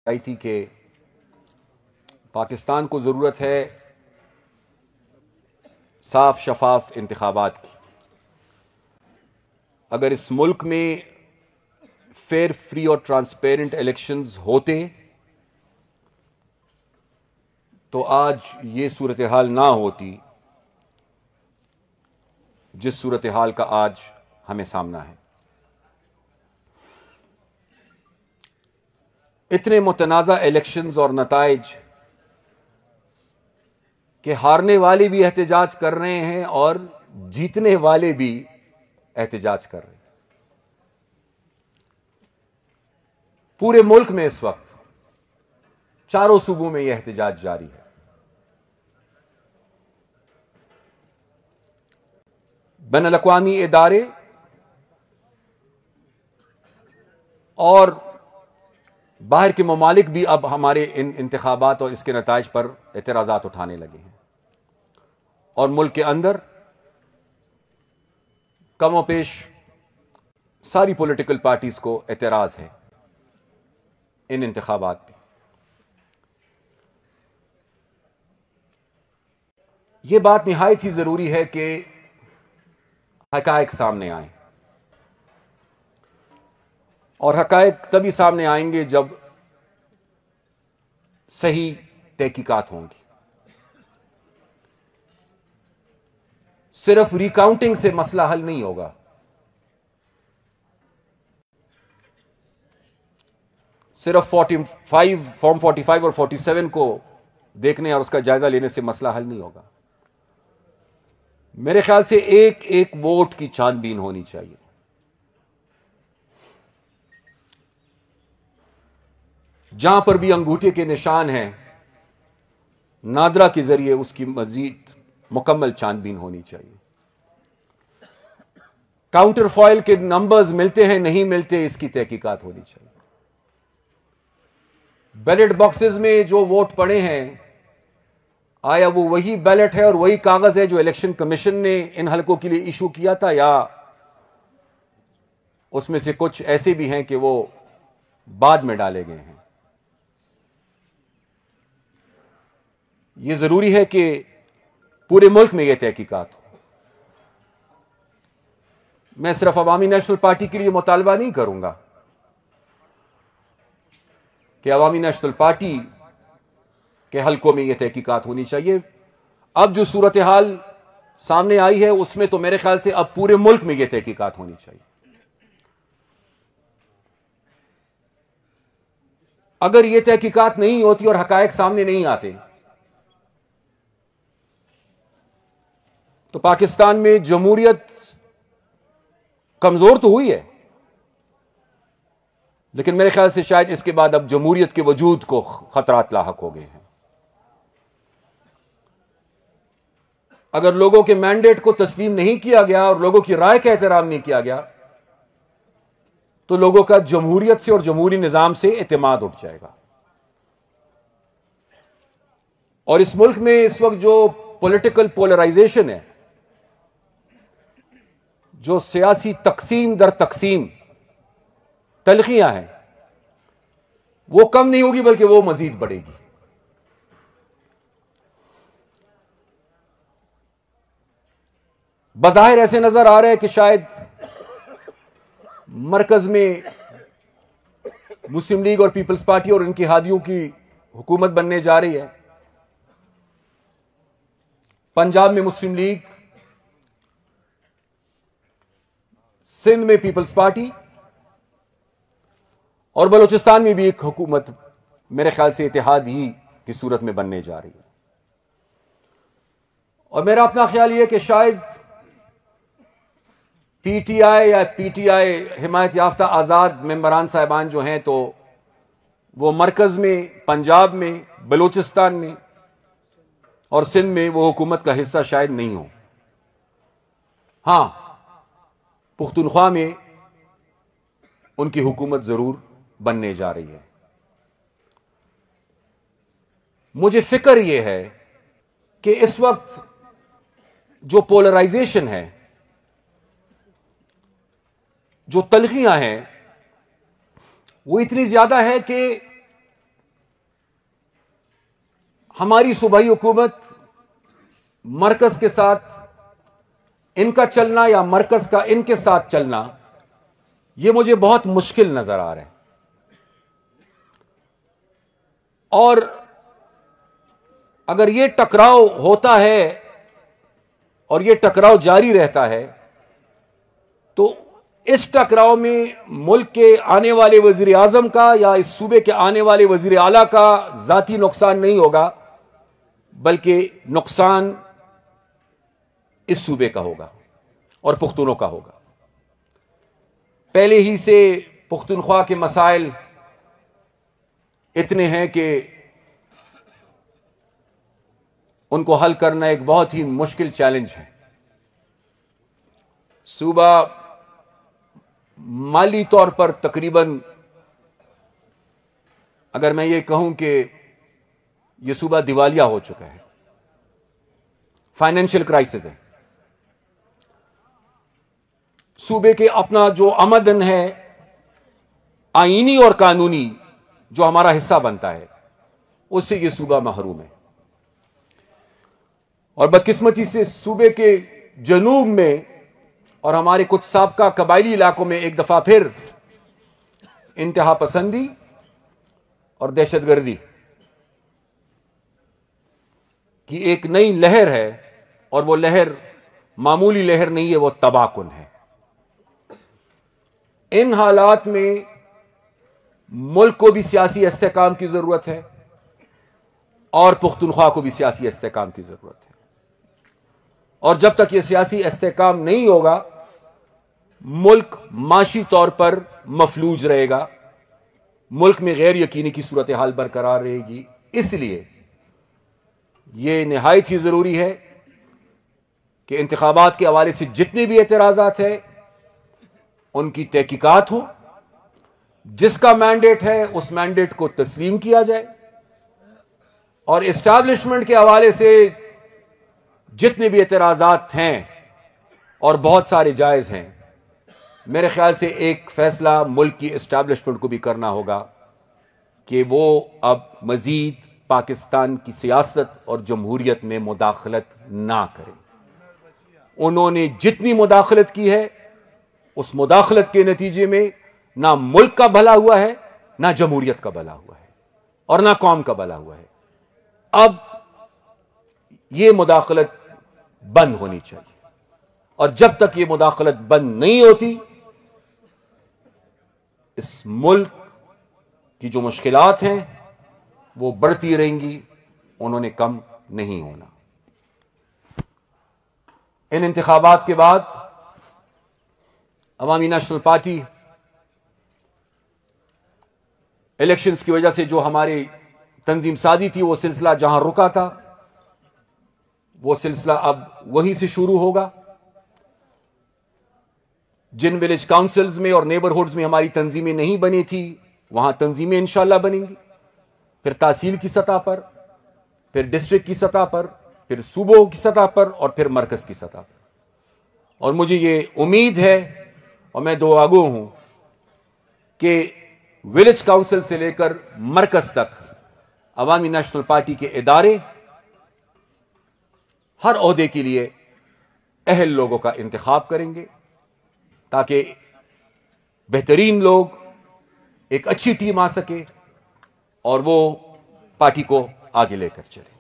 آئی تھی کہ پاکستان کو ضرورت ہے صاف شفاف انتخابات کی. اگر اس ملک میں فیئر، فری اور ٹرانسپیرنٹ الیکشنز ہوتے تو آج یہ صورتحال نہ ہوتی جس صورتحال کا آج ہمیں سامنا ہے. اتنے متنازع الیکشنز اور نتائج کہ ہارنے والے بھی احتجاج کر رہے ہیں اور جیتنے والے بھی احتجاج کر رہے ہیں. پورے ملک میں اس وقت چاروں صوبوں میں یہ احتجاج جاری ہے. بین الاقوامی ادارے اور باہر کے ممالک بھی اب ہمارے ان انتخابات اور اس کے نتائج پر اعتراضات اٹھانے لگے ہیں، اور ملک کے اندر کم و بیش ساری پولیٹیکل پارٹیز کو اعتراض ہے ان انتخابات پہ. یہ بات نہایت ہی ضروری ہے کہ حقائق سامنے آئیں، اور حقائق تبھی سامنے آئیں گے جب صحیح تحقیقات ہوں گی. صرف ریکاؤنٹنگ سے مسئلہ حل نہیں ہوگا. صرف فارم 45 اور 47 کو دیکھنے اور اس کا جائزہ لینے سے مسئلہ حل نہیں ہوگا. میرے خیال سے ایک ایک ووٹ کی چھان بین ہونی چاہیے. جہاں پر بھی انگوٹھے کے نشان ہیں، نادرا کے ذریعے اس کی مزید مکمل چھان بین ہونی چاہیے. کاؤنٹر فائل کے نمبرز ملتے ہیں نہیں ملتے، اس کی تحقیقات ہونی چاہیے. بیلٹ باکسز میں جو ووٹ پڑے ہیں، آیا وہ وہی بیلٹ ہے اور وہی کاغذ ہے جو الیکشن کمیشن نے ان حلقوں کے لیے ایشو کیا تھا، یا اس میں سے کچھ ایسے بھی ہیں کہ وہ بعد میں ڈالے گئے ہیں؟ یہ ضروری ہے کہ پورے ملک میں یہ تحقیقات ہو. میں صرف عوامی نیشنل پارٹی کے لیے مطالبہ نہیں کروں گا کہ عوامی نیشنل پارٹی کے حلقوں میں یہ تحقیقات ہونی چاہیے. اب جو صورتحال سامنے آئی ہے اس میں تو میرے خیال سے اب پورے ملک میں یہ تحقیقات ہونی چاہیے. اگر یہ تحقیقات نہیں ہوتی اور حقائق سامنے نہیں آتے تو پاکستان میں جمہوریت کمزور تو ہوئی ہے، لیکن میرے خیال سے شاید اس کے بعد اب جمہوریت کے وجود کو خطرات لاحق ہو گئے ہیں. اگر لوگوں کے مینڈیٹ کو تسلیم نہیں کیا گیا اور لوگوں کی رائے کا احترام نہیں کیا گیا تو لوگوں کا جمہوریت سے اور جمہوری نظام سے اعتماد اٹھ جائے گا. اور اس ملک میں اس وقت جو پولیٹیکل پولرائزیشن ہے، جو سیاسی تقسیم در تقسیم تلخیاں ہیں، وہ کم نہیں ہوگی بلکہ وہ مزید بڑھے گی. بظاہر ایسے نظر آ رہا ہے کہ شاید مرکز میں مسلم لیگ اور پیپلز پارٹی اور ان کی ہادیوں کی حکومت بننے جا رہی ہے. پنجاب میں مسلم لیگ، سندھ میں پیپلز پارٹی اور بلوچستان میں بھی ایک حکومت میرے خیال سے اتحاد ہی کی صورت میں بننے جا رہی ہے. اور میرا اپنا خیال یہ کہ شاید پی ٹی آئی یا پی ٹی آئی حمایت یافتہ آزاد ممبران صاحبان جو ہیں تو وہ مرکز میں، پنجاب میں، بلوچستان میں اور سندھ میں وہ حکومت کا حصہ شاید نہیں ہو. ہاں، پختونخوا میں ان کی حکومت ضرور بننے جا رہی ہے. مجھے فکر یہ ہے کہ اس وقت جو پولرائزیشن ہے، جو تلخیاں ہیں، وہ اتنی زیادہ ہے کہ ہماری صوبائی حکومت مرکز کے ساتھ ان کا چلنا یا مرکز کا ان کے ساتھ چلنا، یہ مجھے بہت مشکل نظر آ رہا ہے. اور اگر یہ ٹکراؤ ہوتا ہے اور یہ ٹکراؤ جاری رہتا ہے تو اس ٹکراؤ میں ملک کے آنے والے وزیر اعظم کا یا اس صوبے کے آنے والے وزیر اعلیٰ کا ذاتی نقصان نہیں ہوگا، بلکہ نقصان اس صوبے کا ہوگا اور پختونوں کا ہوگا. پہلے ہی سے پختونخوا کے مسائل اتنے ہیں کہ ان کو حل کرنا ایک بہت ہی مشکل چیلنج ہے. صوبہ مالی طور پر تقریباً، اگر میں یہ کہوں کہ یہ صوبہ دیوالیہ ہو چکا ہے، فائنینشیل کرائسس ہے. صوبے کے اپنا جو آمدن ہے آئینی اور قانونی جو ہمارا حصہ بنتا ہے، اس سے یہ صوبہ محروم ہے. اور بدقسمتی سے صوبے کے جنوب میں اور ہمارے کچھ سابقہ قبائلی علاقوں میں ایک دفعہ پھر انتہا پسندی اور دہشت گردی کی ایک نئی لہر ہے، اور وہ لہر معمولی لہر نہیں ہے، وہ تباہ کن ہے. ان حالات میں ملک کو بھی سیاسی استحکام کی ضرورت ہے اور پختونخوا کو بھی سیاسی استحکام کی ضرورت ہے. اور جب تک یہ سیاسی استحکام نہیں ہوگا، ملک معاشی طور پر مفلوج رہے گا، ملک میں غیر یقینی کی صورتحال برقرار رہے گی. اس لیے یہ نہایت ہی ضروری ہے کہ انتخابات کے حوالے سے جتنے بھی اعتراضات ہیں ان کی تحقیقات ہوں، جس کا مینڈیٹ ہے اس مینڈیٹ کو تسلیم کیا جائے، اور اسٹیبلشمنٹ کے حوالے سے جتنے بھی اعتراضات ہیں اور بہت سارے جائز ہیں، میرے خیال سے ایک فیصلہ ملک کی اسٹیبلشمنٹ کو بھی کرنا ہوگا کہ وہ اب مزید پاکستان کی سیاست اور جمہوریت میں مداخلت نہ کریں. انہوں نے جتنی مداخلت کی ہے، اس مداخلت کے نتیجے میں نہ ملک کا بھلا ہوا ہے، نہ جمہوریت کا بھلا ہوا ہے، اور نہ قوم کا بھلا ہوا ہے. اب یہ مداخلت بند ہونی چاہیے، اور جب تک یہ مداخلت بند نہیں ہوتی، اس ملک کی جو مشکلات ہیں وہ بڑھتی رہیں گی، انہوں نے کم نہیں ہونا. ان انتخابات کے بعد عوامی نیشنل پارٹی الیکشنز کی وجہ سے جو ہماری تنظیم سازی تھی، وہ سلسلہ جہاں رکا تھا وہ سلسلہ اب وہیں سے شروع ہوگا. جن ولیج کاؤنسلز میں اور نیبرہڈز میں ہماری تنظیمیں نہیں بنی تھی، وہاں تنظیمیں انشاءاللہ بنیں گی، پھر تحصیل کی سطح پر، پھر ڈسٹرکٹ کی سطح پر، پھر صوبوں کی سطح پر، اور پھر مرکز کی سطح پر. اور مجھے یہ امید ہے اور میں دعاگو ہوں کہ ولیج کاؤنسل سے لے کر مرکز تک عوامی نیشنل پارٹی کے ادارے ہر عہدے کے لیے اہل لوگوں کا انتخاب کریں گے، تاکہ بہترین لوگ، ایک اچھی ٹیم آ سکے اور وہ پارٹی کو آگے لے کر چلے.